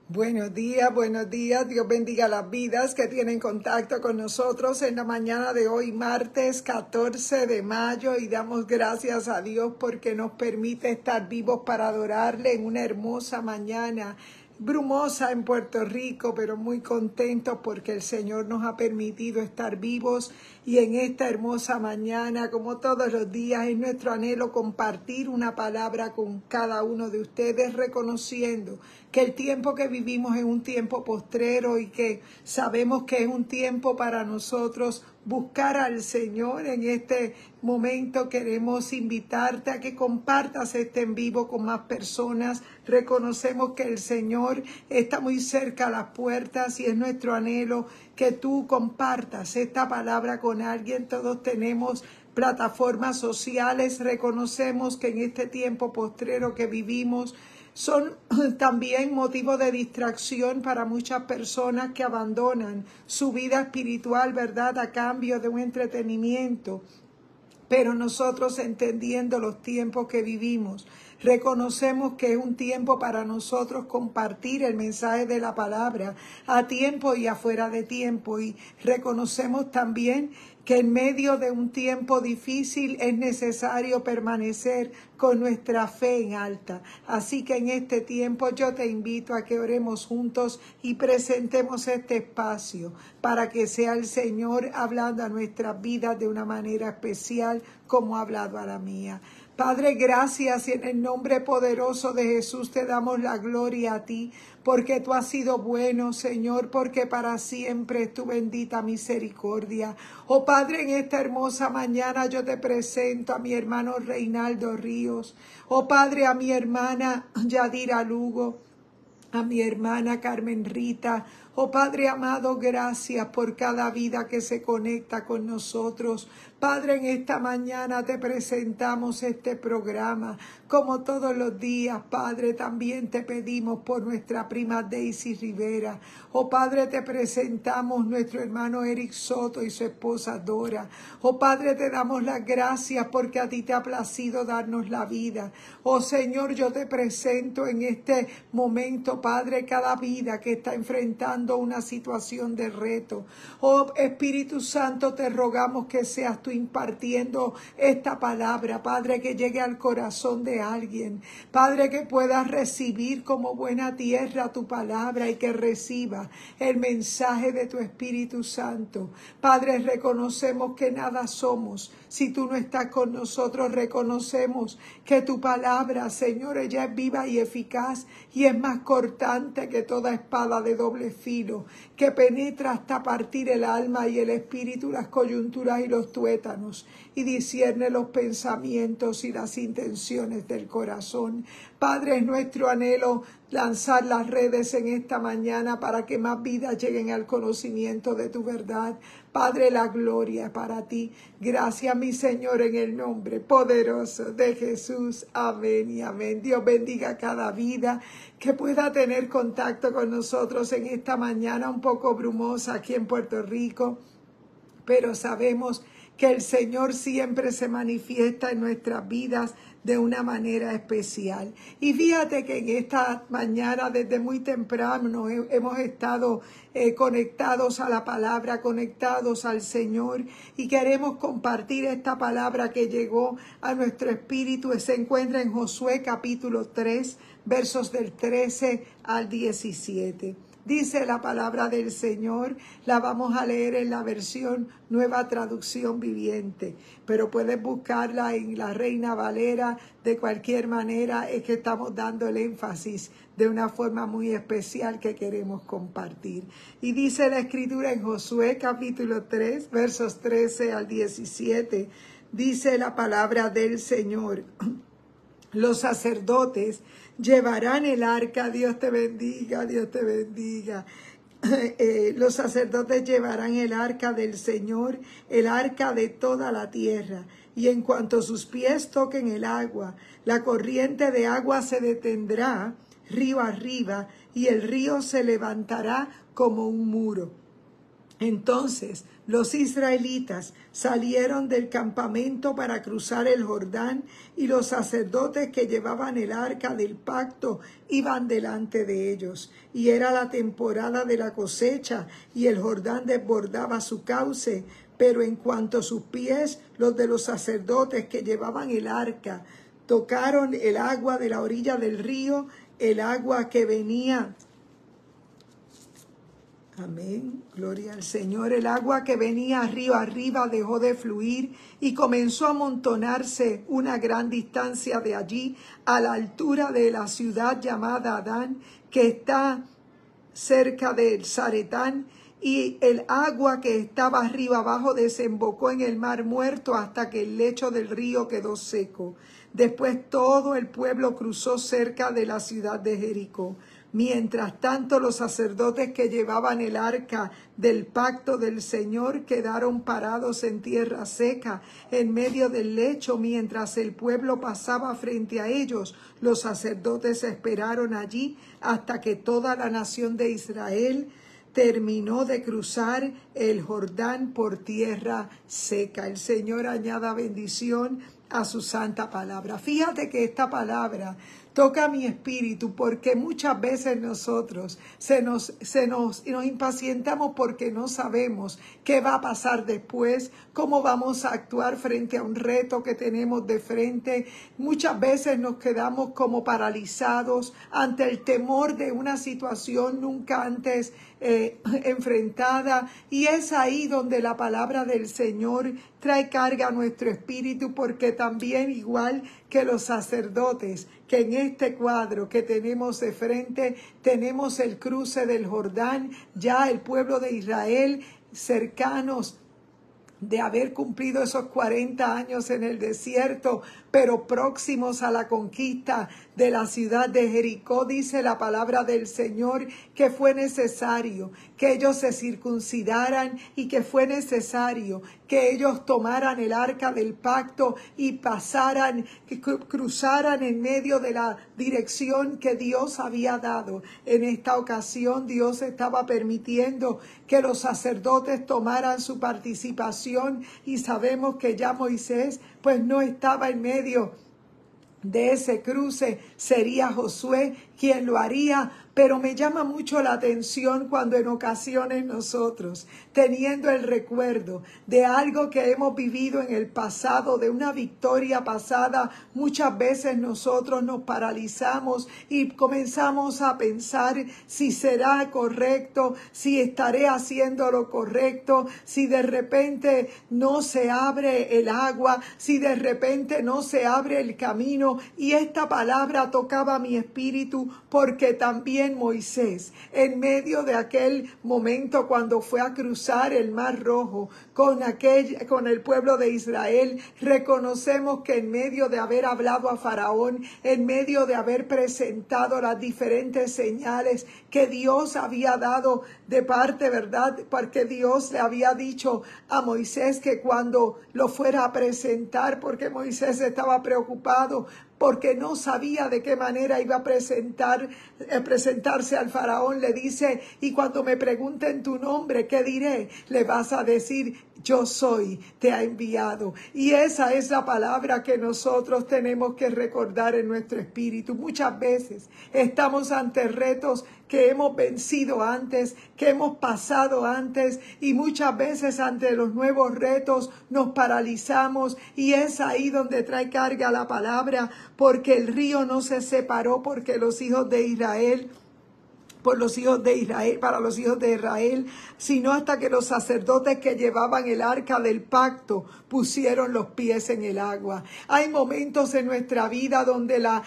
Buenos días, buenos días. Dios bendiga las vidas que tienen contacto con nosotros en la mañana de hoy, martes 14 de mayo, y damos gracias a Dios porque nos permite estar vivos para adorarle en una hermosa mañana. Brumosa en Puerto Rico, pero muy contentos porque el Señor nos ha permitido estar vivos y en esta hermosa mañana, como todos los días, es nuestro anhelo compartir una palabra con cada uno de ustedes, reconociendo que el tiempo que vivimos es un tiempo postrero y que sabemos que es un tiempo para nosotros buscar al Señor. En este momento queremos invitarte a que compartas este en vivo con más personas. Reconocemos que el Señor está muy cerca a las puertas y es nuestro anhelo que tú compartas esta palabra con alguien. Todos tenemos plataformas sociales. Reconocemos que en este tiempo postrero que vivimos son también motivo de distracción para muchas personas que abandonan su vida espiritual, ¿verdad?, a cambio de un entretenimiento. Pero nosotros, entendiendo los tiempos que vivimos, reconocemos que es un tiempo para nosotros compartir el mensaje de la palabra a tiempo y afuera de tiempo. Y reconocemos también que en medio de un tiempo difícil es necesario permanecer con nuestra fe en alta. Así que en este tiempo yo te invito a que oremos juntos y presentemos este espacio para que sea el Señor hablando a nuestras vidas de una manera especial como ha hablado a la mía. Padre, gracias, y en el nombre poderoso de Jesús te damos la gloria a ti, porque tú has sido bueno, Señor, porque para siempre es tu bendita misericordia. Oh Padre, en esta hermosa mañana yo te presento a mi hermano Reinaldo Ríos. Oh Padre, a mi hermana Yadira Lugo, a mi hermana Carmen Rita. Oh Padre amado, gracias por cada vida que se conecta con nosotros. Padre, en esta mañana te presentamos este programa. Como todos los días, Padre, también te pedimos por nuestra prima Daisy Rivera. Oh Padre, te presentamos nuestro hermano Eric Soto y su esposa Dora. Oh Padre, te damos las gracias porque a ti te ha placido darnos la vida. Oh Señor, yo te presento en este momento, Padre, cada vida que está enfrentando una situación de reto. Oh Espíritu Santo, te rogamos que seas tú impartiendo esta palabra, Padre, que llegue al corazón de alguien. Padre, que puedas recibir como buena tierra tu palabra y que reciba el mensaje de tu Espíritu Santo. Padre, reconocemos que nada somos si tú no estás con nosotros. Reconocemos que tu palabra, Señor, ella es viva y eficaz y es más cortante que toda espada de doble filo, que penetra hasta partir el alma y el espíritu, las coyunturas y los tuétanos, y discierne los pensamientos y las intenciones del corazón. Padre, es nuestro anhelo lanzar las redes en esta mañana para que más vidas lleguen al conocimiento de tu verdad. Padre, la gloria para ti. Gracias, mi Señor, en el nombre poderoso de Jesús. Amén y amén. Dios bendiga cada vida que pueda tener contacto con nosotros en esta mañana un poco brumosa aquí en Puerto Rico, pero sabemos que el Señor siempre se manifiesta en nuestras vidas de una manera especial. Y fíjate que en esta mañana, desde muy temprano, hemos estado conectados a la palabra, conectados al Señor, y queremos compartir esta palabra que llegó a nuestro espíritu. Se encuentra en Josué capítulo 3, versos del 13 al 17. Dice la palabra del Señor, la vamos a leer en la versión Nueva Traducción Viviente, pero puedes buscarla en la Reina Valera. De cualquier manera, es que estamos dando el énfasis de una forma muy especial que queremos compartir. Y dice la Escritura en Josué capítulo 3, versos 13 al 17, dice la palabra del Señor: los sacerdotes llevarán el arca. Dios te bendiga, Dios te bendiga. Los sacerdotes llevarán el arca del Señor, el arca de toda la tierra. Y en cuanto sus pies toquen el agua, la corriente de agua se detendrá río arriba y el río se levantará como un muro. Entonces los israelitas salieron del campamento para cruzar el Jordán, y los sacerdotes que llevaban el arca del pacto iban delante de ellos. Y era la temporada de la cosecha, y el Jordán desbordaba su cauce. Pero en cuanto a sus pies, los de los sacerdotes que llevaban el arca tocaron el agua de la orilla del río, el agua que venía. Amén, gloria al Señor. El agua que venía río arriba dejó de fluir y comenzó a amontonarse una gran distancia de allí, a la altura de la ciudad llamada Adán, que está cerca de Zaretán. Y el agua que estaba arriba abajo desembocó en el mar muerto hasta que el lecho del río quedó seco. Después todo el pueblo cruzó cerca de la ciudad de Jericó. Mientras tanto, los sacerdotes que llevaban el arca del pacto del Señor quedaron parados en tierra seca, en medio del lecho, mientras el pueblo pasaba frente a ellos. Los sacerdotes esperaron allí hasta que toda la nación de Israel terminó de cruzar el Jordán por tierra seca. El Señor añada bendición a su santa palabra. Fíjate que esta palabra toca mi espíritu, porque muchas veces nosotros nos impacientamos porque no sabemos qué va a pasar después, cómo vamos a actuar frente a un reto que tenemos de frente. Muchas veces nos quedamos como paralizados ante el temor de una situación nunca antes enfrentada, y es ahí donde la palabra del Señor trae carga a nuestro espíritu, porque también, igual que los sacerdotes, que en este cuadro que tenemos de frente tenemos el cruce del Jordán, ya el pueblo de Israel cercanos de haber cumplido esos 40 años en el desierto, pero próximos a la conquista de la ciudad de Jericó. Dice la palabra del Señor que fue necesario que ellos se circuncidaran, y que fue necesario que ellos tomaran el arca del pacto y pasaran, que cruzaran en medio de la dirección que Dios había dado. En esta ocasión Dios estaba permitiendo que los sacerdotes tomaran su participación, y sabemos que ya Moisés pues no estaba en medio de ese cruce, sería Josué quien lo haría. Pero me llama mucho la atención cuando en ocasiones nosotros, teniendo el recuerdo de algo que hemos vivido en el pasado, de una victoria pasada, muchas veces nosotros nos paralizamos y comenzamos a pensar si será correcto, si estaré haciendo lo correcto, si de repente no se abre el agua, si de repente no se abre el camino. Y esta palabra tocaba mi espíritu, porque también Moisés, en medio de aquel momento cuando fue a cruzar el Mar Rojo con el pueblo de Israel, reconocemos que en medio de haber hablado a Faraón, en medio de haber presentado las diferentes señales que Dios había dado de parte, ¿verdad? Porque Dios le había dicho a Moisés que cuando lo fuera a presentar, porque Moisés estaba preocupado porque no sabía de qué manera iba a presentarse al faraón, le dice: y cuando me pregunten tu nombre, ¿qué diré? Le vas a decir: yo soy, te ha enviado. Y esa es la palabra que nosotros tenemos que recordar en nuestro espíritu. Muchas veces estamos ante retos que hemos vencido antes, que hemos pasado antes, y muchas veces ante los nuevos retos nos paralizamos, y es ahí donde trae carga la palabra, porque el río no se separó porque los hijos de Israel, para los hijos de Israel, sino hasta que los sacerdotes que llevaban el arca del pacto pusieron los pies en el agua. Hay momentos en nuestra vida donde la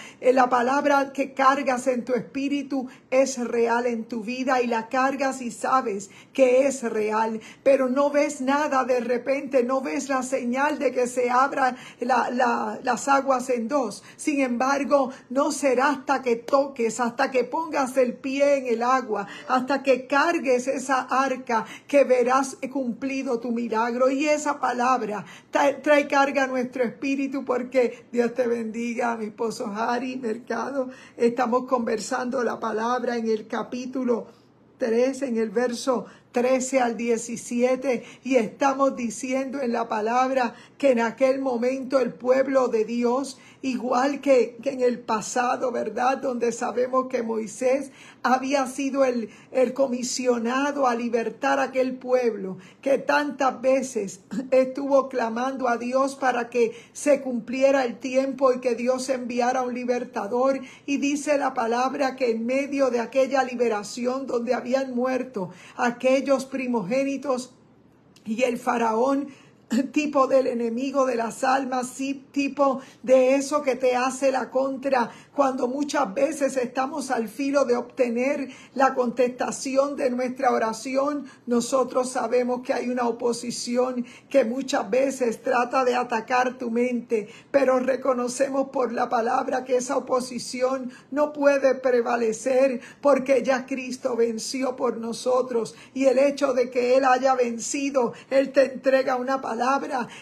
palabra que cargas en tu espíritu es real en tu vida, y la cargas y sabes que es real, pero no ves nada de repente, no ves la señal de que se abran las aguas en dos. Sin embargo, no será hasta que toques, hasta que pongas el pie en el agua, hasta que cargues esa arca, que verás cumplido tu milagro. Y esa palabra trae carga a nuestro espíritu, porque Dios te bendiga, mi esposo Harry Mercado. Estamos conversando la palabra en el capítulo 3, en el verso 13 al 17, y estamos diciendo en la palabra que en aquel momento el pueblo de Dios, igual que en el pasado, ¿verdad? Donde sabemos que Moisés había sido el comisionado a libertar a aquel pueblo que tantas veces estuvo clamando a Dios para que se cumpliera el tiempo y que Dios enviara un libertador. Y dice la palabra que en medio de aquella liberación donde habían muerto aquellos primogénitos y el faraón, tipo del enemigo de las almas, sí, tipo de eso que te hace la contra, cuando muchas veces estamos al filo de obtener la contestación de nuestra oración. Nosotros sabemos que hay una oposición que muchas veces trata de atacar tu mente, pero reconocemos por la palabra que esa oposición no puede prevalecer, porque ya Cristo venció por nosotros, y el hecho de que Él haya vencido, Él te entrega una palabra,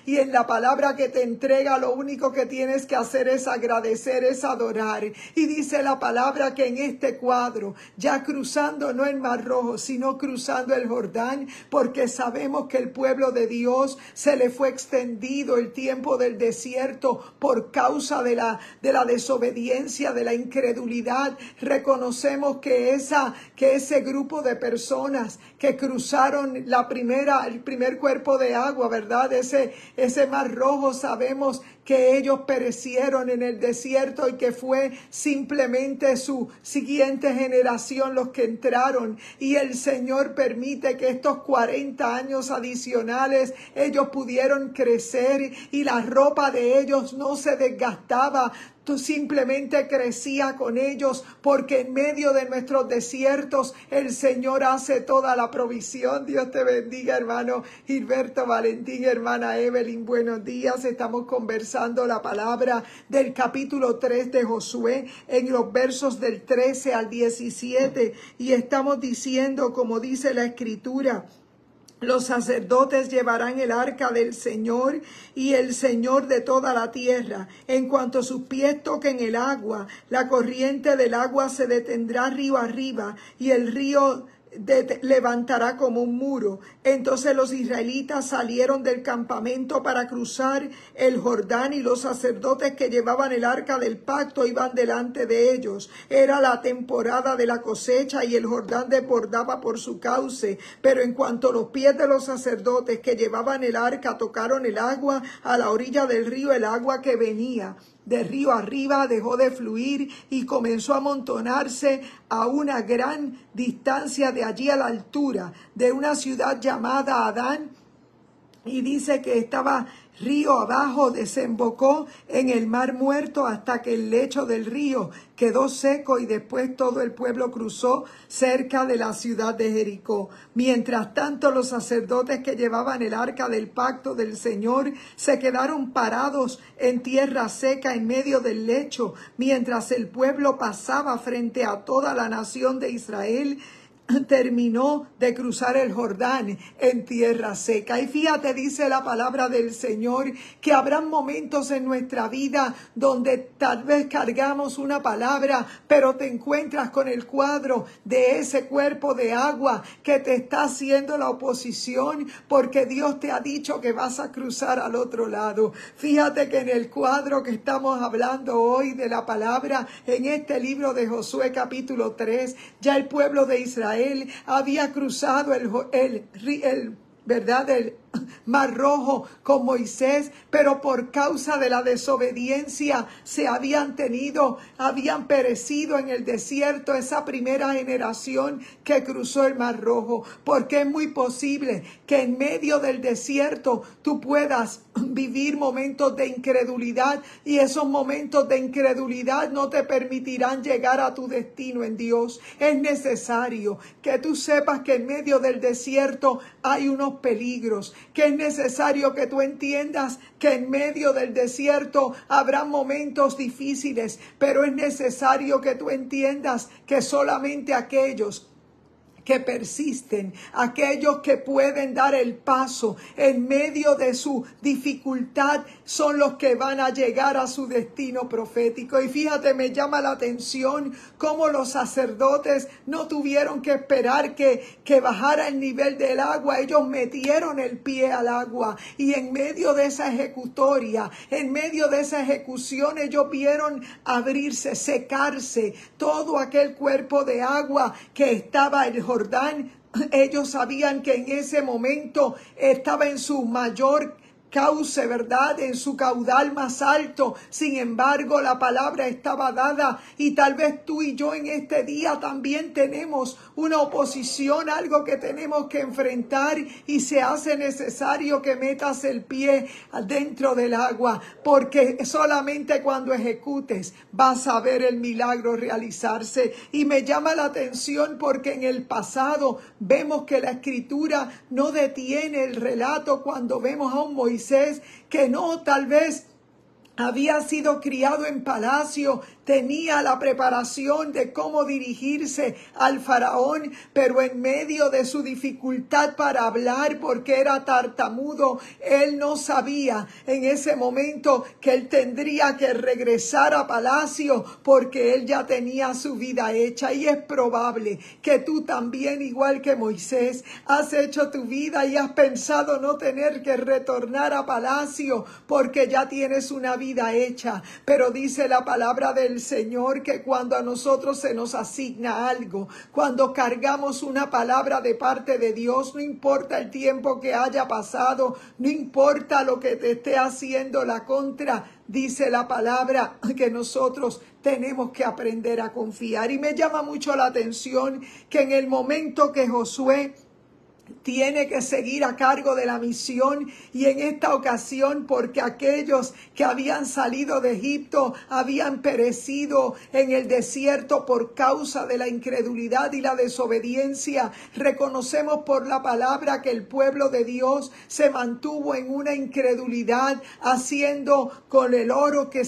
y en la palabra que te entrega lo único que tienes que hacer es agradecer, es adorar. Y dice la palabra que en este cuadro, ya cruzando no el Mar Rojo, sino cruzando el Jordán, porque sabemos que el pueblo de Dios se le fue extendido el tiempo del desierto por causa de la desobediencia, de la incredulidad. Reconocemos que ese grupo de personas que cruzaron el primer cuerpo de agua, ¿verdad? Ese Mar Rojo, sabemos que ellos perecieron en el desierto y que fue simplemente su siguiente generación los que entraron. Y el Señor permite que estos 40 años adicionales ellos pudieron crecer y la ropa de ellos no se desgastaba. Tú simplemente crecía con ellos, porque en medio de nuestros desiertos el Señor hace toda la provisión. Dios te bendiga, hermano Gilberto Valentín, hermana Evelyn, buenos días. Estamos conversando la palabra del capítulo 3 de Josué en los versos del 13 al 17, y estamos diciendo, como dice la Escritura: los sacerdotes llevarán el arca del Señor y el Señor de toda la tierra. En cuanto sus pies toquen el agua, la corriente del agua se detendrá río arriba, y el río levantará como un muro. Entonces los israelitas salieron del campamento para cruzar el Jordán, y los sacerdotes que llevaban el arca del pacto iban delante de ellos. Era la temporada de la cosecha y el Jordán desbordaba por su cauce, pero en cuanto los pies de los sacerdotes que llevaban el arca tocaron el agua a la orilla del río, el agua que venía de río arriba dejó de fluir y comenzó a amontonarse a una gran distancia de allí, a la altura de una ciudad llamada Adán. Y dice que estaba río abajo, desembocó en el Mar Muerto hasta que el lecho del río quedó seco, y después todo el pueblo cruzó cerca de la ciudad de Jericó. Mientras tanto, los sacerdotes que llevaban el arca del pacto del Señor se quedaron parados en tierra seca en medio del lecho, mientras el pueblo pasaba frente a toda la nación de Israel. Terminó de cruzar el Jordán en tierra seca. Y fíjate, dice la palabra del Señor, que habrán momentos en nuestra vida donde tal vez cargamos una palabra, pero te encuentras con el cuadro de ese cuerpo de agua que te está haciendo la oposición, porque Dios te ha dicho que vas a cruzar al otro lado. Fíjate que en el cuadro que estamos hablando hoy de la palabra, en este libro de Josué capítulo 3, ya el pueblo de Israel había cruzado el Mar Rojo con Moisés, pero por causa de la desobediencia habían perecido en el desierto esa primera generación que cruzó el Mar Rojo, porque es muy posible que en medio del desierto tú puedas vivir momentos de incredulidad, y esos momentos de incredulidad no te permitirán llegar a tu destino en Dios. Es necesario que tú sepas que en medio del desierto hay unos peligros, que es necesario que tú entiendas que en medio del desierto habrá momentos difíciles, pero es necesario que tú entiendas que solamente aquellos que persisten, aquellos que pueden dar el paso en medio de su dificultad, son los que van a llegar a su destino profético. Y fíjate, me llama la atención cómo los sacerdotes no tuvieron que esperar que bajara el nivel del agua. Ellos metieron el pie al agua, y en medio de esa ejecutoria, en medio de esa ejecución, ellos vieron abrirse, secarse todo aquel cuerpo de agua que estaba el Jordán. Ellos sabían que en ese momento estaba en su mayor cauce, ¿verdad?, en su caudal más alto. Sin embargo, la palabra estaba dada, y tal vez tú y yo en este día también tenemos una oposición, algo que tenemos que enfrentar, y se hace necesario que metas el pie dentro del agua, porque solamente cuando ejecutes vas a ver el milagro realizarse. Y me llama la atención porque en el pasado vemos que la Escritura no detiene el relato cuando vemos a un Moisés que no, tal vez había sido criado en palacio, tenía la preparación de cómo dirigirse al faraón, pero en medio de su dificultad para hablar, porque era tartamudo, él no sabía en ese momento que él tendría que regresar a palacio, porque él ya tenía su vida hecha. Y es probable que tú también, igual que Moisés, has hecho tu vida y has pensado no tener que retornar a palacio porque ya tienes una vida hecha. Pero dice la palabra del Señor que cuando a nosotros se nos asigna algo, cuando cargamos una palabra de parte de Dios, no importa el tiempo que haya pasado, no importa lo que te esté haciendo la contra, dice la palabra que nosotros tenemos que aprender a confiar. Y me llama mucho la atención que en el momento que Josué tiene que seguir a cargo de la misión, y en esta ocasión porque aquellos que habían salido de Egipto habían perecido en el desierto por causa de la incredulidad y la desobediencia, reconocemos por la palabra que el pueblo de Dios se mantuvo en una incredulidad, haciendo con el oro que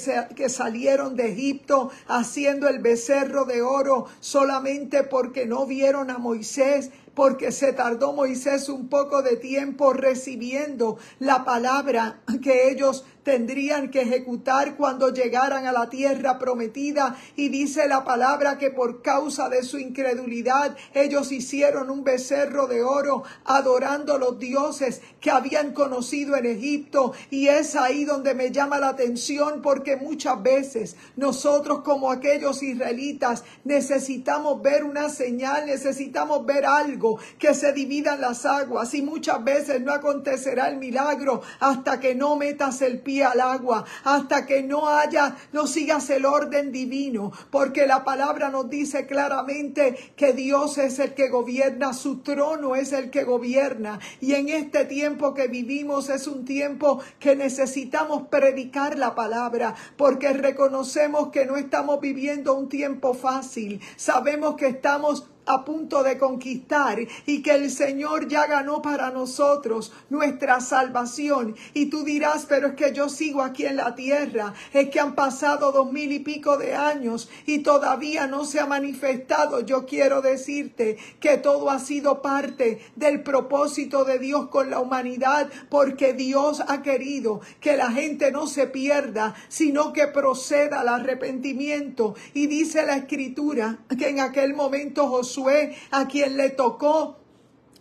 salieron de Egipto, haciendo el becerro de oro solamente porque no vieron a Moisés, porque se tardó Moisés un poco de tiempo recibiendo la palabra que ellos tendrían que ejecutar cuando llegaran a la tierra prometida. Y dice la palabra que por causa de su incredulidad ellos hicieron un becerro de oro adorando los dioses que habían conocido en Egipto. Y es ahí donde me llama la atención, porque muchas veces nosotros, como aquellos israelitas, necesitamos ver una señal, necesitamos ver algo que se dividan las aguas, y muchas veces no acontecerá el milagro hasta que no metas el pie al agua, hasta que no sigas el orden divino, porque la palabra nos dice claramente que Dios es el que gobierna, su trono es el que gobierna. Y en este tiempo que vivimos es un tiempo que necesitamos predicar la palabra, porque reconocemos que no estamos viviendo un tiempo fácil. Sabemos que estamos a punto de conquistar y que el Señor ya ganó para nosotros nuestra salvación. Y tú dirás, pero es que yo sigo aquí en la tierra, es que han pasado 2000 y pico de años y todavía no se ha manifestado. Yo quiero decirte que todo ha sido parte del propósito de Dios con la humanidad, porque Dios ha querido que la gente no se pierda, sino que proceda al arrepentimiento. Y dice la Escritura que en aquel momento Josué, a quien le tocó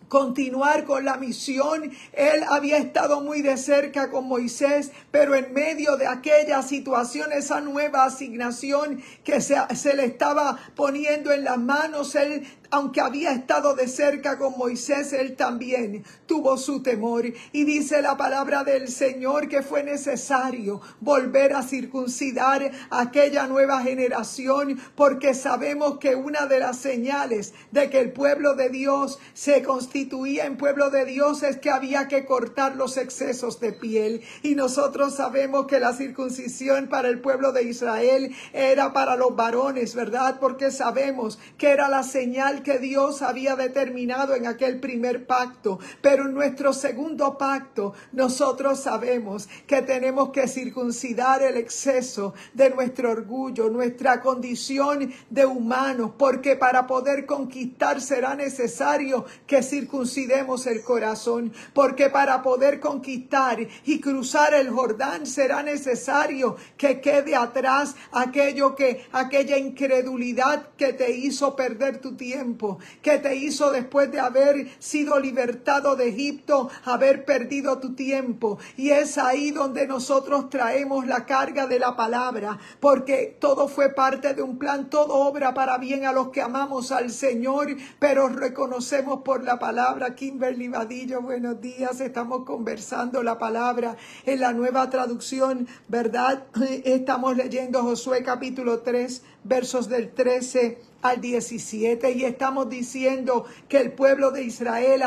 continuar con la misión, él había estado muy de cerca con Moisés, pero en medio de aquella situación, esa nueva asignación que se le estaba poniendo en las manos, él, aunque había estado de cerca con Moisés, él también tuvo su temor. Y dice la palabra del Señor que fue necesario volver a circuncidar a aquella nueva generación, porque sabemos que una de las señales de que el pueblo de Dios se constituía en pueblo de Dios es que había que cortar los excesos de piel. Y nosotros sabemos que la circuncisión para el pueblo de Israel era para los varones, ¿verdad? Porque sabemos que era la señal ceremonial que Dios había determinado en aquel primer pacto. Pero en nuestro segundo pacto, nosotros sabemos que tenemos que circuncidar el exceso de nuestro orgullo, nuestra condición de humanos, porque para poder conquistar será necesario que circuncidemos el corazón, porque para poder conquistar y cruzar el Jordán será necesario que quede atrás aquella incredulidad que te hizo perder tu tiempo, que te hizo después de haber sido libertado de Egipto, haber perdido tu tiempo. Y es ahí donde nosotros traemos la carga de la palabra, porque todo fue parte de un plan, todo obra para bien a los que amamos al Señor, pero reconocemos por la palabra. Kimberly Vadillo, buenos días. Estamos conversando la palabra en la Nueva Traducción, ¿verdad? Estamos leyendo Josué capítulo 3, versos del 13 al 17, y estamos diciendo que el pueblo de Israel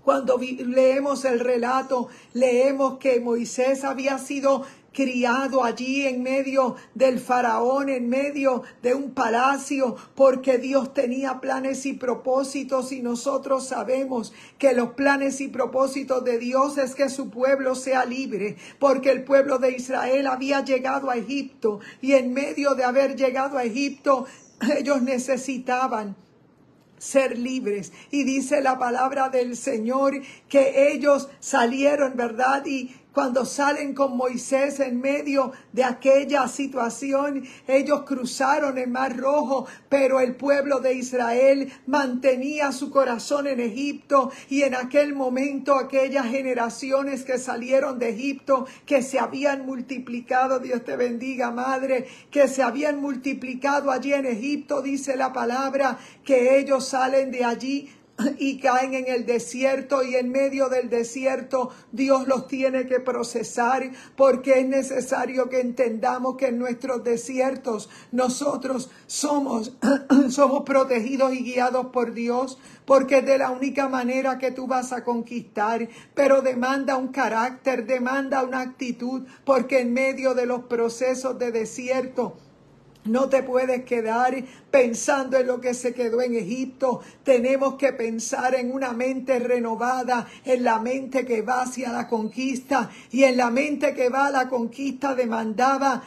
cuando leemos el relato, leemos que Moisés había sido criado allí en medio del faraón, en medio de un palacio, porque Dios tenía planes y propósitos, y nosotros sabemos que los planes y propósitos de Dios es que su pueblo sea libre, porque el pueblo de Israel había llegado a Egipto, y en medio de haber llegado a Egipto, ellos necesitaban ser libres. Y dice la palabra del Señor que ellos salieron, ¿verdad? Y cuando salen con Moisés en medio de aquella situación, ellos cruzaron el Mar Rojo, pero el pueblo de Israel mantenía su corazón en Egipto. Y en aquel momento, aquellas generaciones que salieron de Egipto, que se habían multiplicado, Dios te bendiga, madre, que se habían multiplicado allí en Egipto, dice la palabra, que ellos salen de allí y caen en el desierto, y en medio del desierto Dios los tiene que procesar, porque es necesario que entendamos que en nuestros desiertos nosotros somos protegidos y guiados por Dios, porque es de la única manera que tú vas a conquistar. Pero demanda un carácter, demanda una actitud, porque en medio de los procesos de desierto no te puedes quedar pensando en lo que se quedó en Egipto. Tenemos que pensar en una mente renovada, en la mente que va hacia la conquista. Y en la mente que va a la conquista demandaba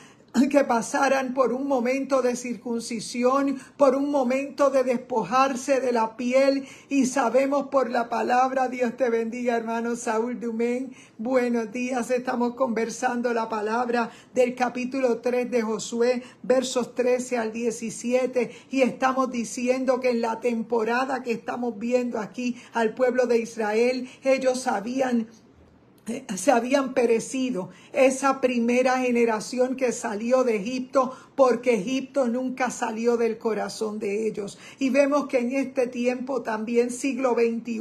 que pasaran por un momento de circuncisión, por un momento de despojarse de la piel. Y sabemos por la palabra, Dios te bendiga, hermano Saúl Dumén, buenos días. Estamos conversando la palabra del capítulo 3 de Josué, versos 13 al 17, y estamos diciendo que en la temporada que estamos viendo aquí al pueblo de Israel, ellos se habían perecido, esa primera generación que salió de Egipto, porque Egipto nunca salió del corazón de ellos. Y vemos que en este tiempo también, siglo XXI,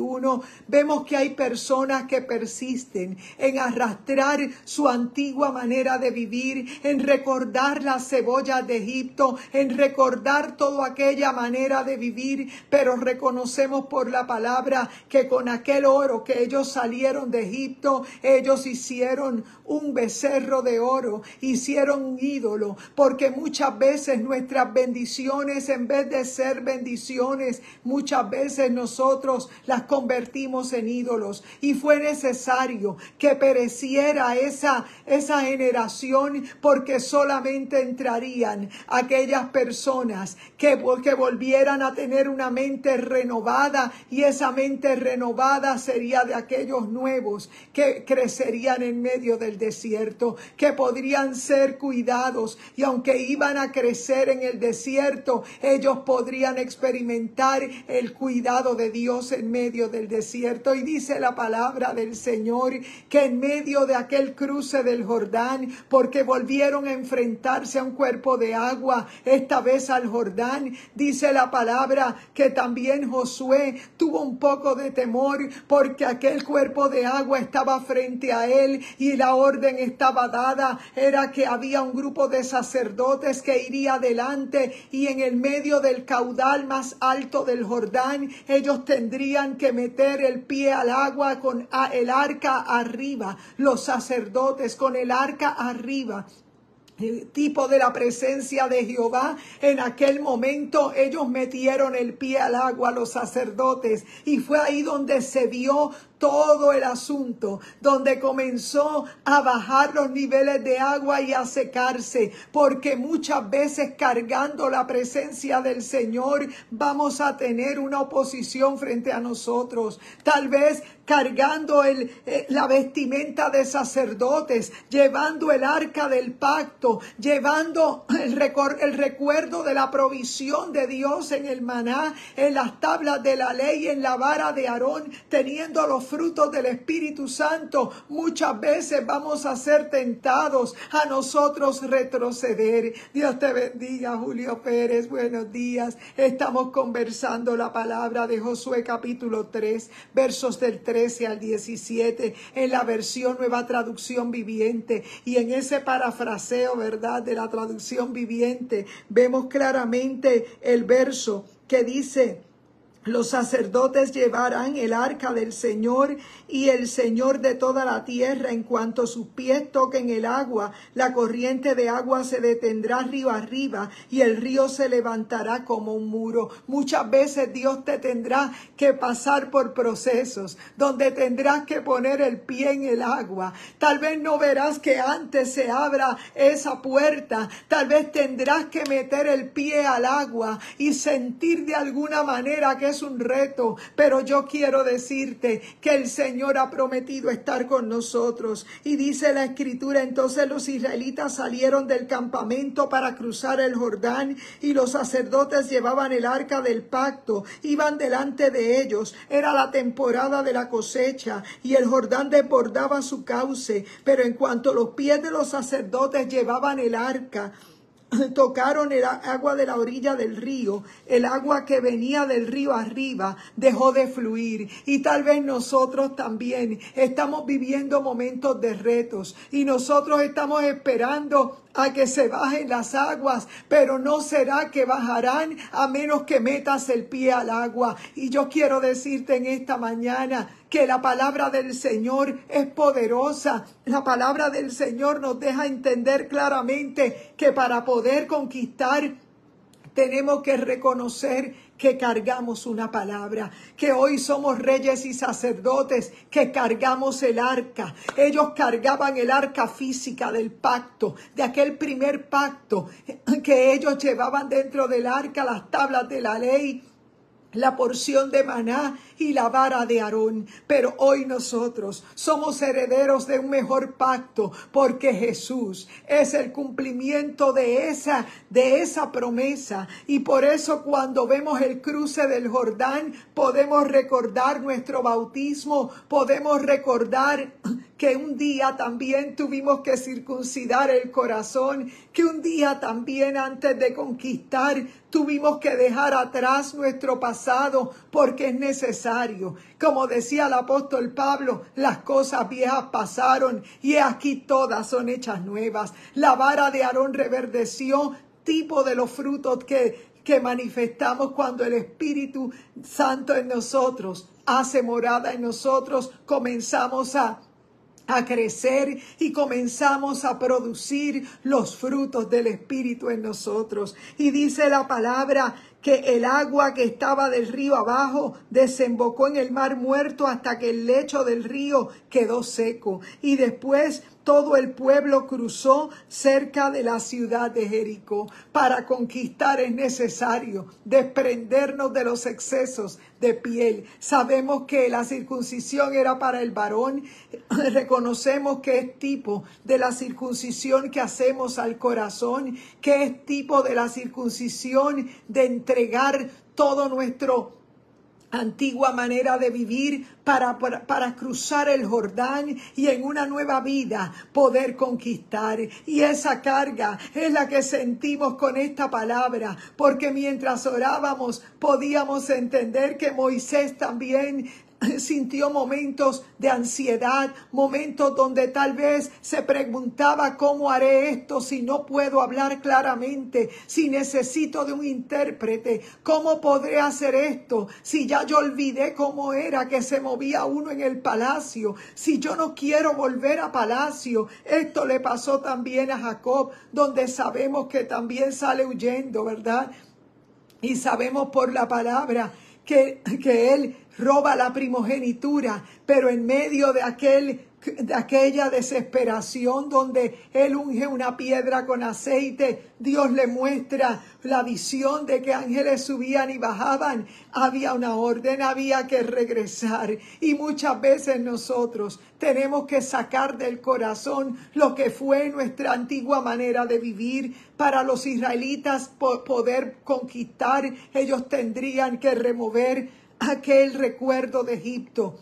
vemos que hay personas que persisten en arrastrar su antigua manera de vivir, en recordar las cebollas de Egipto, en recordar toda aquella manera de vivir, pero reconocemos por la palabra que con aquel oro que ellos salieron de Egipto, ellos hicieron un becerro de oro, hicieron un ídolo, porque muchas veces nuestras bendiciones, en vez de ser bendiciones, muchas veces nosotros las convertimos en ídolos. Y fue necesario que pereciera esa generación, porque solamente entrarían aquellas personas que volvieran a tener una mente renovada, y esa mente renovada sería de aquellos nuevos que crecerían en medio del desierto, que podrían ser cuidados, y aunque iban a crecer en el desierto, ellos podrían experimentar el cuidado de Dios en medio del desierto. Y dice la palabra del Señor que en medio de aquel cruce del Jordán, porque volvieron a enfrentarse a un cuerpo de agua, esta vez al Jordán, dice la palabra que también Josué tuvo un poco de temor, porque aquel cuerpo de agua estaba frente a él, y la orden estaba dada, era que había un grupo de sacerdotes que iría adelante, y en el medio del caudal más alto del Jordán, ellos tendrían que meter el pie al agua con el arca arriba, los sacerdotes con el arca arriba. tipo de la presencia de Jehová. En aquel momento ellos metieron el pie al agua, los sacerdotes, y fue ahí donde se vio todo el asunto, donde comenzó a bajar los niveles de agua y a secarse, porque muchas veces cargando la presencia del Señor vamos a tener una oposición frente a nosotros. Tal vez cargando la vestimenta de sacerdotes, llevando el arca del pacto, llevando el recuerdo de la provisión de Dios en el maná, en las tablas de la ley, en la vara de Aarón, teniendo los frutos del Espíritu Santo. Muchas veces vamos a ser tentados a nosotros retroceder. Dios te bendiga, Julio Pérez, buenos días. Estamos conversando la palabra de Josué capítulo 3, versos del 13 al 17, en la versión Nueva Traducción Viviente, y en ese parafraseo, ¿verdad?, de la traducción viviente, vemos claramente el verso que dice: los sacerdotes llevarán el arca del Señor y el Señor de toda la tierra. En cuanto sus pies toquen el agua, la corriente de agua se detendrá río arriba y el río se levantará como un muro. Muchas veces Dios te tendrá que pasar por procesos donde tendrás que poner el pie en el agua. Tal vez no verás que antes se abra esa puerta. Tal vez tendrás que meter el pie al agua y sentir de alguna manera que es un reto, pero yo quiero decirte que el Señor ha prometido estar con nosotros. Y dice la Escritura: entonces los israelitas salieron del campamento para cruzar el Jordán, y los sacerdotes llevaban el arca del pacto, iban delante de ellos. Era la temporada de la cosecha y el Jordán desbordaba su cauce, pero en cuanto los pies de los sacerdotes llevaban el arca, tocaron el agua de la orilla del río, el agua que venía del río arriba dejó de fluir. Y tal vez nosotros también estamos viviendo momentos de retos y nosotros estamos esperando a que se bajen las aguas, pero no será que bajarán a menos que metas el pie al agua. Y yo quiero decirte en esta mañana que la palabra del Señor es poderosa. La palabra del Señor nos deja entender claramente que para poder conquistar tenemos que reconocer que cargamos una palabra, que hoy somos reyes y sacerdotes que cargamos el arca. Ellos cargaban el arca física del pacto, de aquel primer pacto, que ellos llevaban dentro del arca las tablas de la ley, la porción de maná y la vara de Aarón. Pero hoy nosotros somos herederos de un mejor pacto, porque Jesús es el cumplimiento de esa promesa. Y por eso cuando vemos el cruce del Jordán, podemos recordar nuestro bautismo, podemos recordar que un día también tuvimos que circuncidar el corazón, que un día también antes de conquistar tuvimos que dejar atrás nuestro pasado, porque es necesario. Como decía el apóstol Pablo, las cosas viejas pasaron y aquí todas son hechas nuevas. La vara de Aarón reverdeció, tipo de los frutos que manifestamos cuando el Espíritu Santo en nosotros hace morada en nosotros. Comenzamos a crecer y comenzamos a producir los frutos del Espíritu en nosotros. Y dice la palabra que el agua que estaba del río abajo desembocó en el mar Muerto hasta que el lecho del río quedó seco. Y después todo el pueblo cruzó cerca de la ciudad de Jericó. Para conquistar es necesario desprendernos de los excesos de piel. Sabemos que la circuncisión era para el varón. Reconocemos que es tipo de la circuncisión que hacemos al corazón, que es tipo de la circuncisión de entregar todo nuestro antigua manera de vivir para cruzar el Jordán y en una nueva vida poder conquistar. Y esa carga es la que sentimos con esta palabra, porque mientras orábamos podíamos entender que Moisés también sintió momentos de ansiedad, momentos donde tal vez se preguntaba cómo haré esto si no puedo hablar claramente, si necesito de un intérprete, cómo podré hacer esto si ya yo olvidé cómo era que se movía uno en el palacio, si yo no quiero volver a palacio. Esto le pasó también a Jacob, donde sabemos que también sale huyendo, ¿verdad? Y sabemos por la palabra que él roba la primogenitura, pero en medio de aquella desesperación donde él unge una piedra con aceite, Dios le muestra la visión de que ángeles subían y bajaban. Había una orden, había que regresar. Y muchas veces nosotros tenemos que sacar del corazón lo que fue nuestra antigua manera de vivir. Para los israelitas poder conquistar, ellos tendrían que remover aquel recuerdo de Egipto.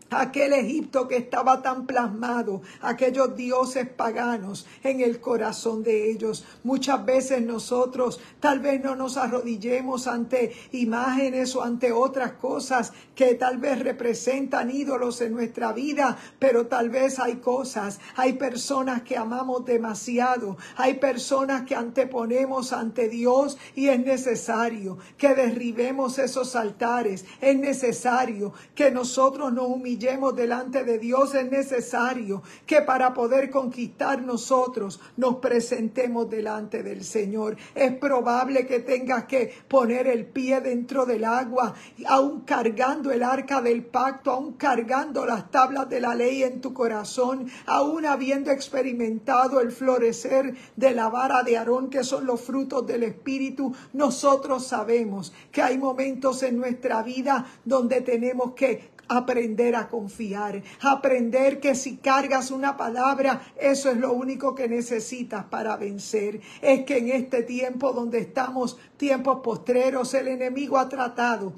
Aquel Egipto que estaba tan plasmado, aquellos dioses paganos en el corazón de ellos. Muchas veces nosotros tal vez no nos arrodillemos ante imágenes o ante otras cosas que tal vez representan ídolos en nuestra vida, pero tal vez hay cosas, hay personas que amamos demasiado, hay personas que anteponemos ante Dios y es necesario que derribemos esos altares, es necesario que nosotros nos humillemos delante de Dios, es necesario que para poder conquistar nosotros nos presentemos delante del Señor. Es probable que tengas que poner el pie dentro del agua, aún cargando el arca del pacto, aún cargando las tablas de la ley en tu corazón, aún habiendo experimentado el florecer de la vara de Aarón, que son los frutos del Espíritu. Nosotros sabemos que hay momentos en nuestra vida donde tenemos que aprender a confiar, aprender que si cargas una palabra, eso es lo único que necesitas para vencer. Es que en este tiempo donde estamos, tiempos postreros, el enemigo ha tratado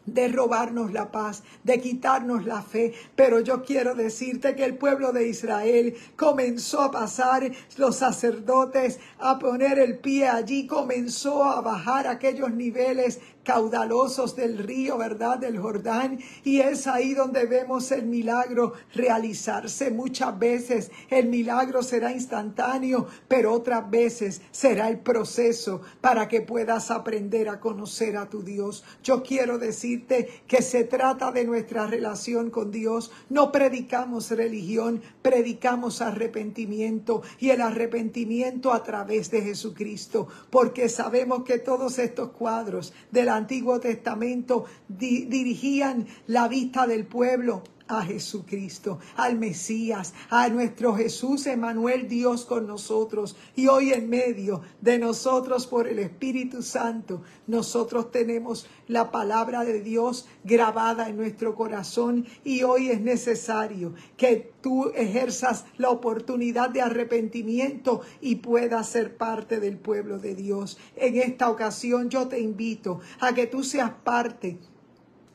de robarnos la paz, de quitarnos la fe, pero yo quiero decirte que el pueblo de Israel comenzó a pasar, los sacerdotes a poner el pie allí, comenzó a bajar aquellos niveles caudalosos del río, ¿verdad? Del Jordán, y es ahí donde vemos el milagro realizarse. Muchas veces el milagro será instantáneo, pero otras veces será el proceso para que puedas aprender a conocer a tu Dios. Yo quiero decirte que se trata de nuestra relación con Dios. No predicamos religión, predicamos arrepentimiento, y el arrepentimiento a través de Jesucristo, porque sabemos que todos estos cuadros del Antiguo Testamento dirigían la vista del pueblo a Jesucristo, al Mesías, a nuestro Jesús Emmanuel, Dios con nosotros. Y hoy en medio de nosotros, por el Espíritu Santo, nosotros tenemos la palabra de Dios grabada en nuestro corazón, y hoy es necesario que tú ejerzas la oportunidad de arrepentimiento y puedas ser parte del pueblo de Dios. En esta ocasión yo te invito a que tú seas parte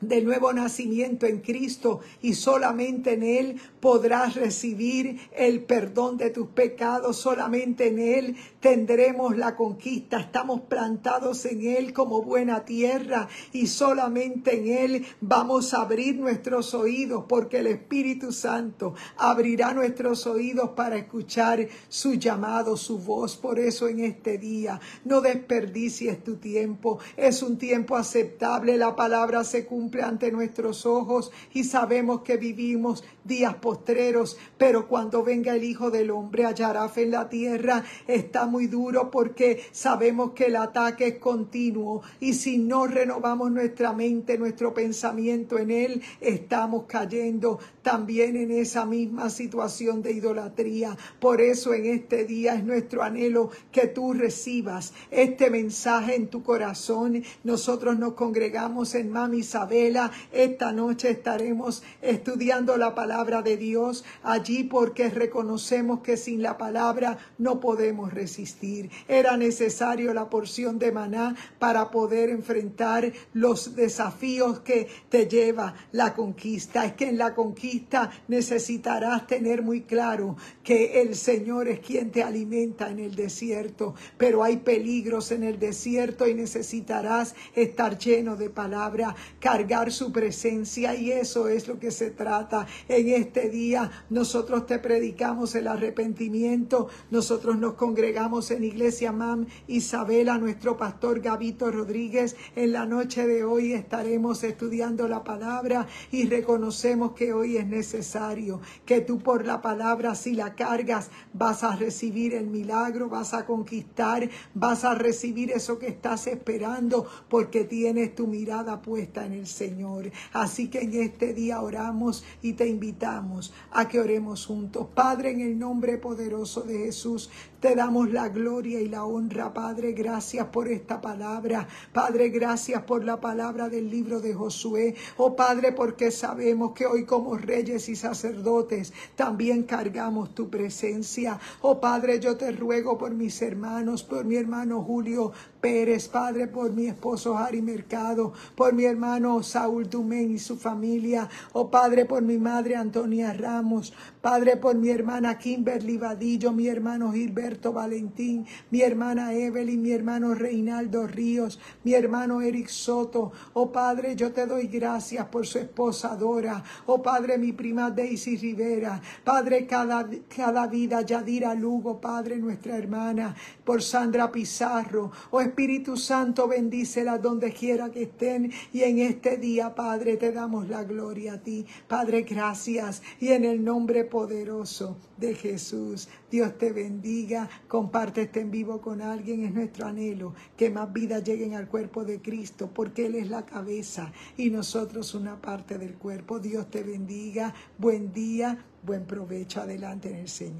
del nuevo nacimiento en Cristo, y solamente en Él podrás recibir el perdón de tus pecados. Solamente en Él tendremos la conquista. Estamos plantados en Él como buena tierra, y solamente en Él vamos a abrir nuestros oídos, porque el Espíritu Santo abrirá nuestros oídos para escuchar su llamado, su voz. Por eso en este día no desperdicies tu tiempo. Es un tiempo aceptable. La palabra se cumple ante nuestros ojos, y sabemos que vivimos días postreros, pero cuando venga el Hijo del Hombre hallará fe en la tierra. Está muy duro, porque sabemos que el ataque es continuo, y si no renovamos nuestra mente, nuestro pensamiento en Él, estamos cayendo también en esa misma situación de idolatría. Por eso en este día es nuestro anhelo que tú recibas este mensaje en tu corazón. Nosotros nos congregamos en Mami Isabela. Esta noche estaremos estudiando la palabra de Dios allí, porque reconocemos que sin la palabra no podemos resistir. Era necesario la porción de maná para poder enfrentar los desafíos que te lleva la conquista. Es que en la conquista necesitarás tener muy claro que el Señor es quien te alimenta en el desierto, pero hay peligros en el desierto y necesitarás estar lleno de palabra, cargado cargar su presencia, y eso es lo que se trata. En este día nosotros te predicamos el arrepentimiento. Nosotros nos congregamos en Iglesia Mam Isabela, nuestro pastor Gabito Rodríguez. En la noche de hoy estaremos estudiando la palabra y reconocemos que hoy es necesario que tú, por la palabra, si la cargas, vas a recibir el milagro, vas a conquistar, vas a recibir eso que estás esperando, porque tienes tu mirada puesta en el Señor. Así que en este día oramos y te invitamos a que oremos juntos. Padre, en el nombre poderoso de Jesús, te damos la gloria y la honra. Padre, gracias por esta palabra. Padre, gracias por la palabra del libro de Josué. Oh Padre, porque sabemos que hoy, como reyes y sacerdotes, también cargamos tu presencia. Oh Padre, yo te ruego por mis hermanos, por mi hermano Julio Pérez, Padre, por mi esposo Harry Mercado, por mi hermano Saúl Dumén y su familia. Oh Padre, por mi madre Antonia Ramos, Padre, por mi hermana Kimberly Vadillo, mi hermano Gilberto Valentín, mi hermana Evelyn, mi hermano Reinaldo Ríos, mi hermano Eric Soto. Oh Padre, yo te doy gracias por su esposa Dora. Oh Padre, mi prima Daisy Rivera. Padre, cada vida, Yadira Lugo, Padre, nuestra hermana, por Sandra Pizarro. Oh Espíritu Santo, bendícelas donde quiera que estén. Y en este día, Padre, te damos la gloria a ti. Padre, gracias. Y en el nombre poderoso de Jesús, Dios te bendiga. Comparte este en vivo con alguien. Es nuestro anhelo que más vidas lleguen al cuerpo de Cristo, porque Él es la cabeza y nosotros una parte del cuerpo. Dios te bendiga. Buen día, buen provecho. Adelante en el Señor.